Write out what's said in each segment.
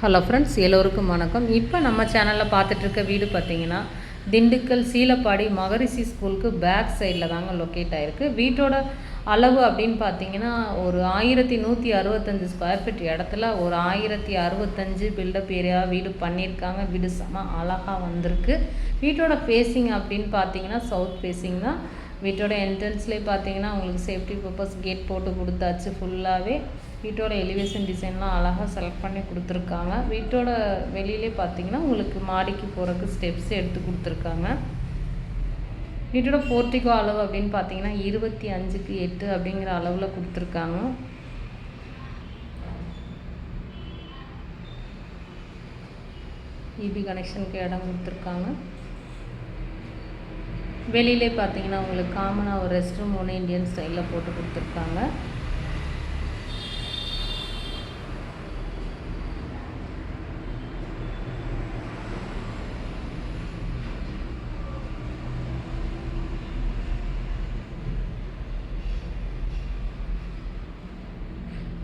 Hello friends, எல்லோருக்கும் வணக்கம். இப்போ நம்ம சேனலில் பார்த்துட்ருக்க வீடு பார்த்தீங்கன்னா திண்டுக்கல் சீலப்பாடி மகரிஷி ஸ்கூலுக்கு பேக் சைடில் தாங்க லொக்கேட் ஆகிருக்கு. வீட்டோட அளவு அப்படின்னு பார்த்தீங்கன்னா ஒரு 1165 ஸ்கொயர் ஃபீட் இடத்துல ஒரு 1065 பில்டப் ஏரியா வீடு பண்ணியிருக்காங்க. வீடு செம அழகாக வந்திருக்கு. வீட்டோட ஃபேஸிங் அப்படின்னு பார்த்தீங்கன்னா சவுத் ஃபேஸிங் தான். வீட்டோட என்ட்ரன்ஸ்லேயே பார்த்தீங்கன்னா உங்களுக்கு சேஃப்டி பர்பஸ் கேட் போட்டு கொடுத்தாச்சு. ஃபுல்லாகவே வீட்டோட எலிவேஷன் டிசைன்லாம் அழகாக செலக்ட் பண்ணி கொடுத்துருக்காங்க. வீட்டோட வெளியிலே பார்த்தீங்கன்னா உங்களுக்கு மாடிக்கு போகிறதுக்கு ஸ்டெப்ஸ் எடுத்து கொடுத்துருக்காங்க. வீட்டோட போர்ட்டிகோ அளவு அப்படின்னு பார்த்தீங்கன்னா 25க்கு 8 அப்படிங்கிற அளவில் கொடுத்துருக்காங்க. இபி கனெக்ஷனுக்கு இடம் கொடுத்துருக்காங்க. வெளியிலே பார்த்தீங்கன்னா உங்களுக்கு காமனாக ஒரு ரெஸ்ட் ரூம் ஒன்று இந்தியன் ஸ்டைலில் போட்டு கொடுத்துருக்காங்க.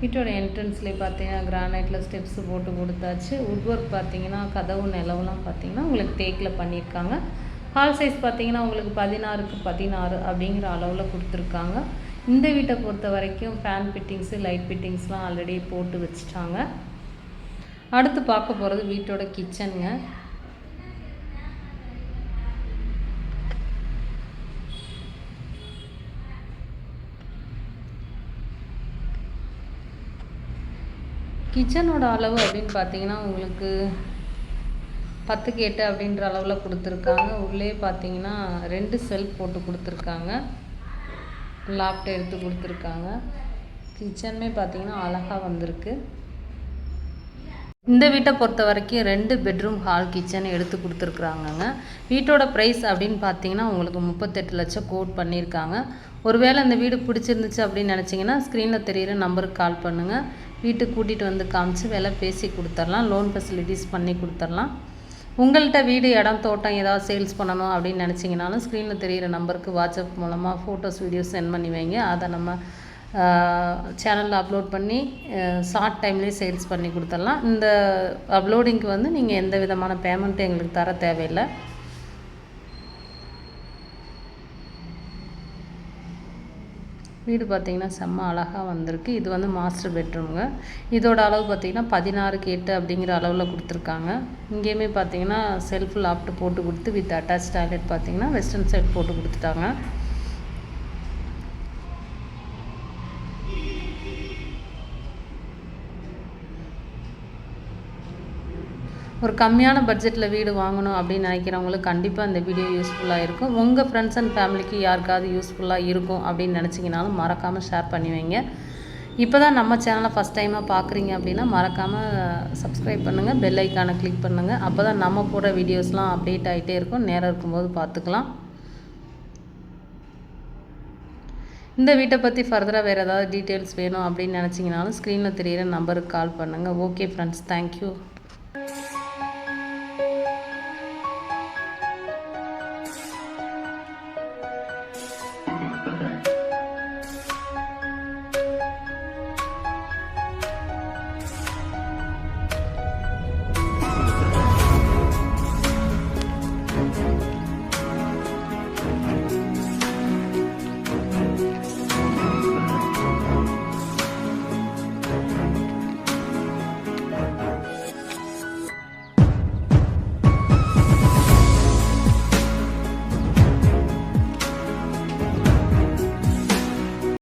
வீட்டோட என்ட்ரன்ஸ்லேயே பார்த்தீங்கன்னா கிரானைட்டில் ஸ்டெப்ஸு போட்டு கொடுத்தாச்சு. வுட் ஒர்க் பார்த்தீங்கன்னா கதவு நிலவுலாம் பார்த்தீங்கன்னா உங்களுக்கு தேக்கில் பண்ணியிருக்காங்க. ஹால் சைஸ் பார்த்தீங்கன்னா உங்களுக்கு 16க்கு 16 அப்படிங்கிற அளவில் கொடுத்துருக்காங்க. இந்த வீட்டை பொறுத்த வரைக்கும் ஃபேன் ஃபிட்டிங்ஸு லைட் ஃபிட்டிங்ஸ்லாம் ஆல்ரெடி போட்டு வச்சுட்டாங்க. அடுத்து பார்க்க போகிறது வீட்டோட கிச்சனுங்க. கிச்சனோட அளவு அப்படின்னு பார்த்தீங்கன்னா உங்களுக்கு 10க்கு 8 அப்படின்ற அளவில் கொடுத்துருக்காங்க. உள்ளே பார்த்தீங்கன்னா 2 செல்ஃப் போட்டு கொடுத்துருக்காங்க. லாஃப்ட் எடுத்து கொடுத்துருக்காங்க. கிச்சனுமே பார்த்தீங்கன்னா அழகாக வந்திருக்கு. இந்த வீட்டை பொறுத்த வரைக்கும் 2 பெட்ரூம் ஹால் கிச்சன் எடுத்து கொடுத்துருக்குறாங்கங்க. வீட்டோட ப்ரைஸ் அப்படின்னு பார்த்தீங்கன்னா உங்களுக்கு 38 லட்சம் கோட் பண்ணியிருக்காங்க. ஒருவேளை இந்த வீடு பிடிச்சிருந்துச்சு அப்படின்னு நினச்சிங்கன்னா ஸ்க்ரீனில் தெரிகிற நம்பருக்கு கால் பண்ணுங்கள். வீட்டுக்கு கூட்டிகிட்டு வந்து காமிச்சு விலை பேசி கொடுத்துர்லாம். லோன் ஃபெசிலிட்டிஸ் பண்ணி கொடுத்துர்லாம். உங்கள்கிட்ட வீடு இடம் தோட்டம் ஏதாவது சேல்ஸ் பண்ணணும் அப்படின்னு நினச்சிங்கனாலும் ஸ்க்ரீனில் தெரிகிற நம்பருக்கு வாட்ஸ்அப் மூலமாக ஃபோட்டோஸ் வீடியோஸ் சென்ட் பண்ணி வைங்க. அதை நம்ம சேனலில் அப்லோட் பண்ணி ஷார்ட் டைம்லேயே சேல்ஸ் பண்ணி கொடுத்துடலாம். இந்த அப்லோடிங்க்கு வந்து நீங்கள் எந்த விதமான பேமெண்ட்டும் எங்களுக்கு தர தேவையில்லை. வீடு பார்த்திங்கன்னா செம்ம அழகாக வந்திருக்கு. இது வந்து மாஸ்டர் பெட்ரூமுங்க. இதோட அளவு பார்த்திங்கன்னா 16க்கு 8 அப்படிங்கிற அளவில் கொடுத்துருக்காங்க. இங்கேயுமே பார்த்திங்கன்னா செல்ஃப் லாஃப்ட் போட்டு கொடுத்து வித் அட்டாச் டாய்லெட் பார்த்திங்கன்னா வெஸ்டர்ன் சைட் போட்டு கொடுத்துட்டாங்க. ஒரு கம்மியான பட்ஜெட்டில் வீடு வாங்கணும் அப்படின்னு நினைக்கிறவங்களுக்கு கண்டிப்பாக இந்த வீடியோ யூஸ்ஃபுல்லாக இருக்கும். உங்கள் ஃப்ரெண்ட்ஸ் அண்ட் ஃபேமிலிக்கு யாருக்காவது யூஸ்ஃபுல்லாக இருக்கும் அப்படின்னு நினச்சிங்கனாலும் மறக்காமல் ஷேர் பண்ணி வைங்க. இப்போ தான் நம்ம சேனலை ஃபஸ்ட் டைமாக பார்க்குறீங்க அப்படின்னா மறக்காமல் சப்ஸ்கிரைப் பண்ணுங்கள், பெல் ஐக்கானை கிளிக் பண்ணுங்கள். அப்போ தான் நம்ம போடுற வீடியோஸ்லாம் அப்டேட் ஆகிட்டே இருக்கும். நேரம் இருக்கும்போது பார்த்துக்கலாம். இந்த வீட்டை பற்றி ஃபர்தராக வேறு ஏதாவது டீட்டெயில்ஸ் வேணும் அப்படின்னு நினச்சிங்கனாலும் ஸ்க்ரீனில் தெரிகிற நம்பருக்கு கால் பண்ணுங்கள். Okay friends, thank you.